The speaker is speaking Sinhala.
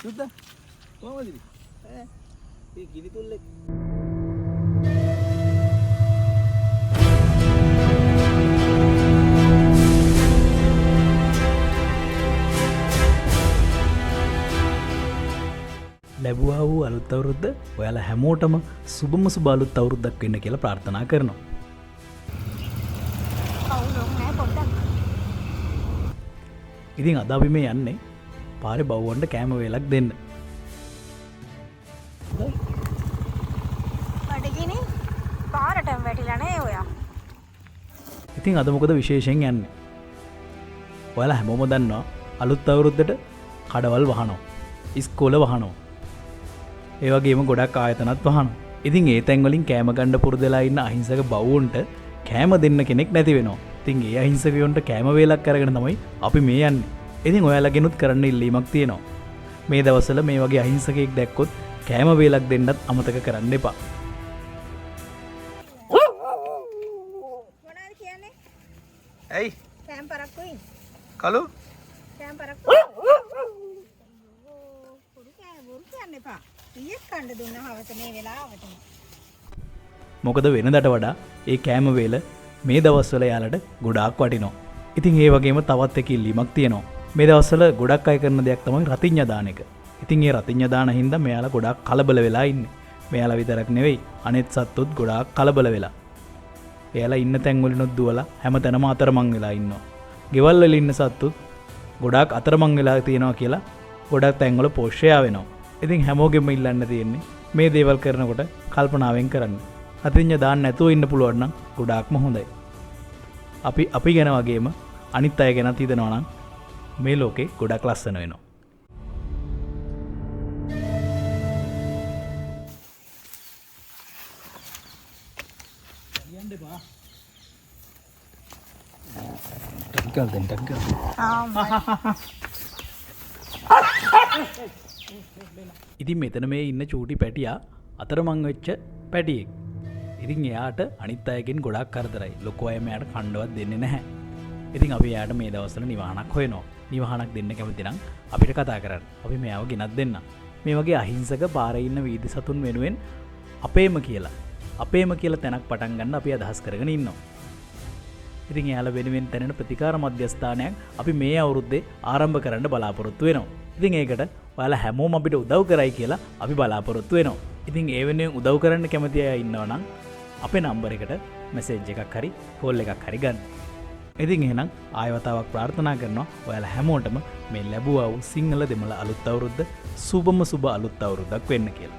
සුද්ද කොහමද ඉතින්? ඒ ගිනි තුල්ලේ ලැබුවා වූ අලුත් අවුරුද්ද ඔයාලා හැමෝටම සුබම සුබ අලුත් අවුරුද්දක් වෙන්න කියලා ප්‍රාර්ථනා කරනවා. ඉතින් අද අපි මේ යන්නේ පාරේ බව්වන්ට කෑම වේලක් දෙන්න. බඩගිනි පාරටම වැටිලා නේ ඔයා. ඉතින් අද මොකද විශේෂයෙන් යන්නේ? ඔයාලා හැමෝම දන්නවා අලුත් අවුරුද්දට කඩවල් වහනවා. ඉස්කෝල වහනවා. ඒ වගේම ගොඩක් ආයතනත් වහනවා. ඉතින් ඒ තැන් වලින් කෑම ගන්න පුරුදුලා ඉන්න අහිංසක බවුන්ට කෑම දෙන්න කෙනෙක් නැති වෙනවා. ඉතින් ඒ අහිංසකයන්ට කෑම වේලක් අරගෙන තමයි අපි මේ යන්නේ. ඉතින් ඔයාලගෙනුත් කරන්න ඉල්ලීමක් තියෙනවා. මේ දවස්වල මේ වගේ අහිංසකයෙක් දැක්කොත් කෑම වේලක් දෙන්නත් අමතක කරන්න එපා. මොනවද කියන්නේ? ඇයි කෑම පරක්කුයි. කලු කෑම පරක්කු. පුරු කියන්න එපා. ඊයේ කන්න දුන්නා හවස මේ වෙලාවටම. මොකද වෙනදට වඩා ඒ කෑම වේල මේ දවස්වල යාලට ගොඩාක් වටිනවා. ඉතින් ඒ වගේම තවත් එක ඉල්ලීමක් තියෙනවා. මේ දවස්වල ගොඩක් අය කරන දෙයක් තමයි රතිඤ්ඤා දාන එක. ඉතින් ඒ රතිඤ්ඤා දාන හින්දා මෙයාලා ගොඩාක් කලබල වෙලා ඉන්නේ. මෙයාලා විතරක් නෙවෙයි අනෙත් සත්තුත් ගොඩාක් කලබල වෙලා. එයාලා ඉන්න තැන් වලිනුත් දුවලා හැමතැනම අතරමං වෙලා ඉන්නවා. ගෙවල් වල ඉන්න සත්තුත් ගොඩාක් අතරමං වෙලා තියෙනවා කියලා ගොඩක් තැන් වල පෝෂ්‍යයා වෙනවා. ඉතින් හැමෝගෙම ඉල්ලන්න තියෙන්නේ මේ දේවල් කරනකොට කල්පනාවෙන් කරන්න. රතිඤ්ඤා දාන්න නැතුව ඉන්න පුළුවන් නම් ගොඩාක්ම හොඳයි. අපි ගැන වගේම අනිත් අය ගැනත් හිතනවා නම් මේ ලෝකේ ගොඩක් ලස්සන වෙනවා. ඉතින් මෙතන මේ ඉන්න චූටි පැටියා අතරමං වෙච්ච පැටියෙක්. ඉතින් එයාට අනිත් අයගෙන් ගොඩක් කරදරයි. ලොකු අය මෙයාට කණ්ඩවත් දෙන්නේ නැහැ. ඉතින් අපි එයාට මේ දවස්වල නිවහනක් හොයනවා. නිවහනක් දෙන්න කැමති නම් අපිට කතා කරන්න. අපි මෙයාව ගෙනත් දෙන්න. මේ වගේ අහිංසක පාරේ ඉන්න වීදි සතුන් වෙනුවෙන් අපේම කියලා තැනක් පටන් ගන්න අපි අදහස් කරගෙන ඉන්නවා. ඉතින් එයාලා වෙනුවෙන් තැනෙන ප්‍රතිකාර මධ්‍යස්ථානයක් අපි මේ අවුරුද්දේ ආරම්භ කරන්න බලාපොරොත්තු වෙනවා. ඉතින් ඒකට ඔයාලා හැමෝම අපිට උදව් කරයි කියලා අපි බලාපොරොත්තු වෙනවා. ඉතින් ඒ වෙනුවෙන් උදව් කරන්න කැමති අය ඉන්නවා නම් අපේ නම්බර් එකට මැසේජ් එකක් හරි කෝල් එකක් හරි ගන්න. ඉතින් එහෙනම් ආයවතාවක් ප්‍රාර්ථනා කරනවා ඔයාලා හැමෝටම මේ ලැබුවා වූ සිංහල දෙමළ අලුත් අවුරුද්ද සුබම සුබ අලුත් අවුරුද්දක් වෙන්න කියලා.